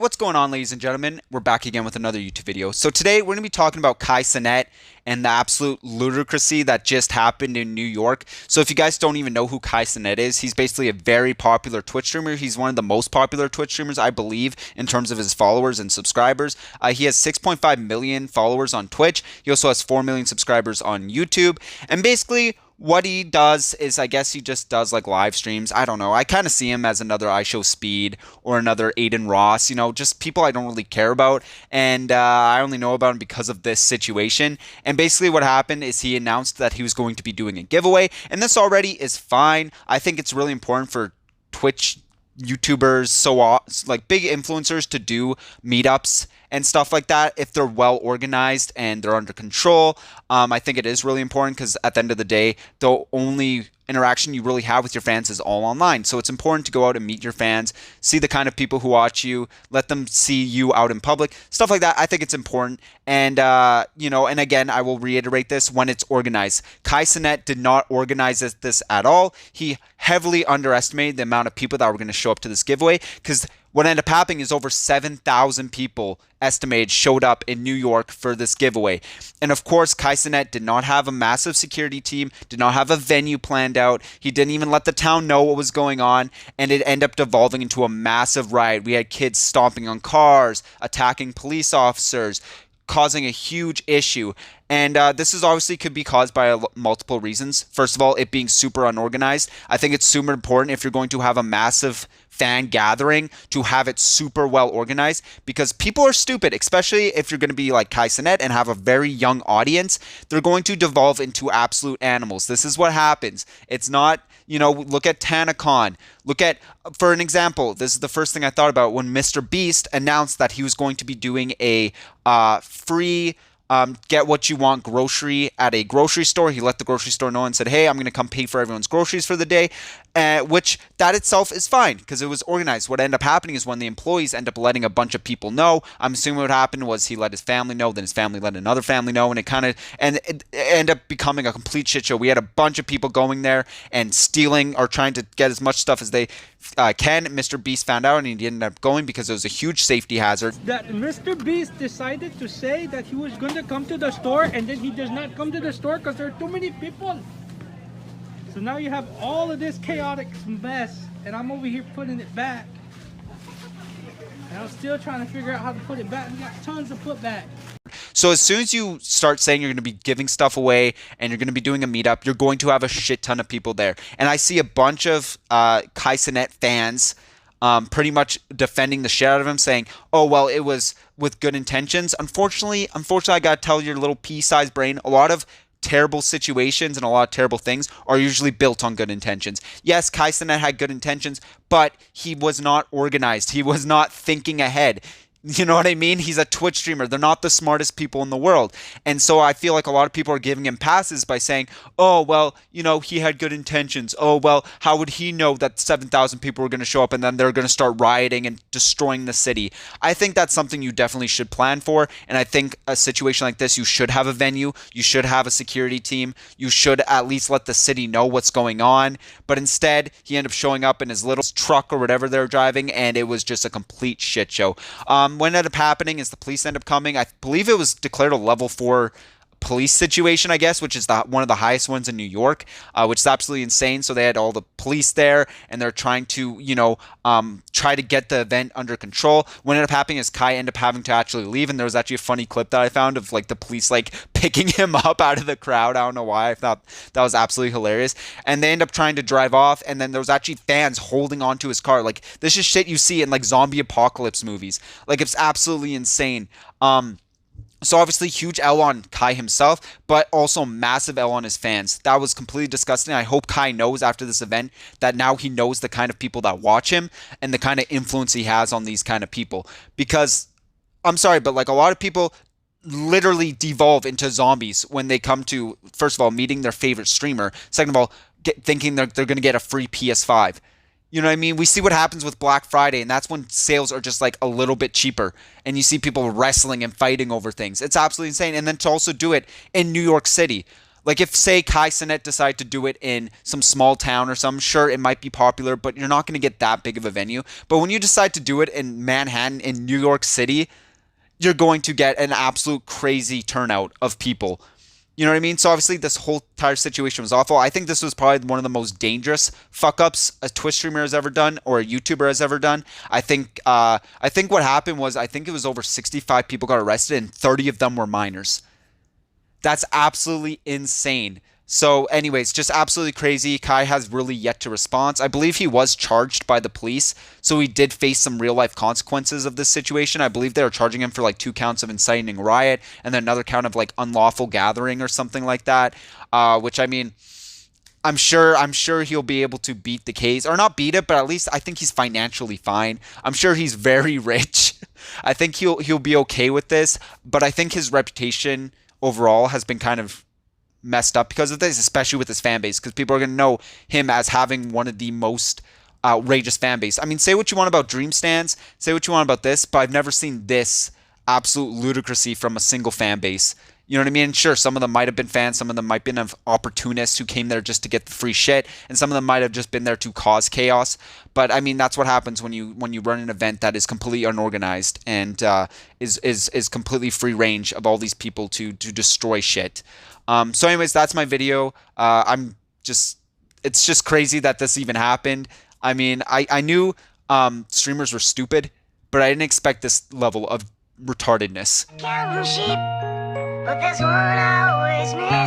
What's going on, ladies and gentlemen? We're back again with another YouTube video. So today we're going to be talking about Cenat and the absolute ludicrousy that just happened in New York. So if you guys don't even know who Cenat is, he's basically a very popular Twitch streamer. He's one of the most popular Twitch streamers, I believe, in terms of his followers and subscribers. He has 6.5 million followers on Twitch. He also has 4 million subscribers on YouTube. And basically, what he does is, I guess he just does like live streams. I don't know. I kind of see him as another iShowSpeed or another Aiden Ross, just people I don't really care about. And I only know about him because of this situation. And basically what happened is he announced that he was going to be doing a giveaway. And this already is fine. I think it's really important for Twitch YouTubers, like big influencers, to do meetups and stuff like that if they're well organized and they're under control. I think it is really important because at the end of the day, the only interaction you really have with your fans is all online. So it's important to go out and meet your fans, see the kind of people who watch you, let them see you out in public, stuff like that. I think it's important. And, and again, I will reiterate this when it's organized. Cenat did not organize this at all. He heavily underestimated the amount of people that were going to show up to this giveaway, because what ended up happening is over 7,000 people estimated showed up in New York for this giveaway. And of course, Cenat did not have a massive security team, did not have a venue planned out. He didn't even let the town know what was going on, and it ended up devolving into a massive riot. We had kids stomping on cars, attacking police officers, causing a huge issue. And this is obviously could be caused by multiple reasons. First of all, it being super unorganized. I think it's super important if you're going to have a massive fan gathering to have it super well organized, because people are stupid, especially if you're going to be like Cenat and have a very young audience. They're going to devolve into absolute animals. This is what happens. It's not, look at TanaCon. Look at, for an example, this is the first thing I thought about when Mr. Beast announced that he was going to be doing a free get what you want grocery at a grocery store. He let the grocery store know and said, hey, I'm going to come pay for everyone's groceries for the day, which that itself is fine because it was organized. What ended up happening is when the employees end up letting a bunch of people know, I'm assuming what happened was he let his family know, then his family let another family know, and it ended up becoming a complete shit show. We had a bunch of people going there and stealing or trying to get as much stuff as they can. Mr. Beast found out and he ended up going because it was a huge safety hazard. That Mr. Beast decided to say that he was going to come to the store, and then he does not come to the store because there are too many people. So now you have all of this chaotic mess, and I'm over here putting it back. And I'm still trying to figure out how to put it back. We got tons to put back. So as soon as you start saying you're going to be giving stuff away and you're going to be doing a meetup, you're going to have a shit ton of people there. And I see a bunch of Cenat fans pretty much defending the shit out of him, saying, oh, well, it was with good intentions. Unfortunately, I got to tell your little pea-sized brain, a lot of terrible situations and a lot of terrible things are usually built on good intentions. Yes, Cenat had good intentions, but he was not organized. He was not thinking ahead. You know what I mean? He's a Twitch streamer. They're not the smartest people in the world. And so I feel like a lot of people are giving him passes by saying, oh, well, he had good intentions. Oh, well, how would he know that 7,000 people were going to show up and then they're going to start rioting and destroying the city? I think that's something you definitely should plan for. And I think a situation like this, you should have a venue. You should have a security team. You should at least let the city know what's going on. But instead, he ended up showing up in his little truck or whatever they're driving, and it was just a complete shit show. What ended up happening is the police ended up coming. I believe it was declared a level 4 police situation, I guess, which is one of the highest ones in New York, which is absolutely insane. So they had all the police there, and they're trying to, try to get the event under control. What ended up happening is ended up having to actually leave, and there was actually a funny clip that I found of like the police like picking him up out of the crowd. I don't know why. I thought that was absolutely hilarious. And they end up trying to drive off, and then there was actually fans holding onto his car. Like, this is shit you see in like zombie apocalypse movies. Like, it's absolutely insane. So obviously huge L on Kai himself, but also massive L on his fans. That was completely disgusting. I hope Kai knows after this event that now he knows the kind of people that watch him and the kind of influence he has on these kind of people. Because, I'm sorry, but like a lot of people literally devolve into zombies when they come to, first of all, meeting their favorite streamer. Second of all, thinking they're going to get a free PS5. You know what I mean? We see what happens with Black Friday, and that's when sales are just like a little bit cheaper. And you see people wrestling and fighting over things. It's absolutely insane. And then to also do it in New York City. Like if, say, Kai Cenat decided to do it in some small town or something, sure, it might be popular, but you're not going to get that big of a venue. But when you decide to do it in Manhattan, in New York City, you're going to get an absolute crazy turnout of people. You know what I mean? So obviously this whole entire situation was awful. I think this was probably one of the most dangerous fuck-ups a Twitch streamer has ever done or a YouTuber has ever done. I think what happened was I think it was over 65 people got arrested and 30 of them were minors. That's absolutely insane. So, anyways, just absolutely crazy. Kai has really yet to respond. I believe he was charged by the police, so he did face some real life consequences of this situation. I believe they were charging him for like 2 counts of inciting a riot and then another count of like unlawful gathering or something like that. Which I mean, I'm sure he'll be able to beat the case, or not beat it, but at least I think he's financially fine. I'm sure he's very rich. I think he'll be okay with this, but I think his reputation overall has been kind of messed up because of this, especially with his fan base, because people are going to know him as having one of the most outrageous fan base. I mean, say what you want about Dream Stands, say what you want about this, but I've never seen this absolute ludicrousy from a single fan base. You know what I mean? Sure, some of them might have been fans, some of them might have been opportunists who came there just to get the free shit, and some of them might have just been there to cause chaos. But I mean, that's what happens when you run an event that is completely unorganized and is completely free range of all these people to destroy shit. So, anyways, that's my video. It's just crazy that this even happened. I mean, I knew streamers were stupid, but I didn't expect this level of retardedness. Counting sheep, but there's one I always miss.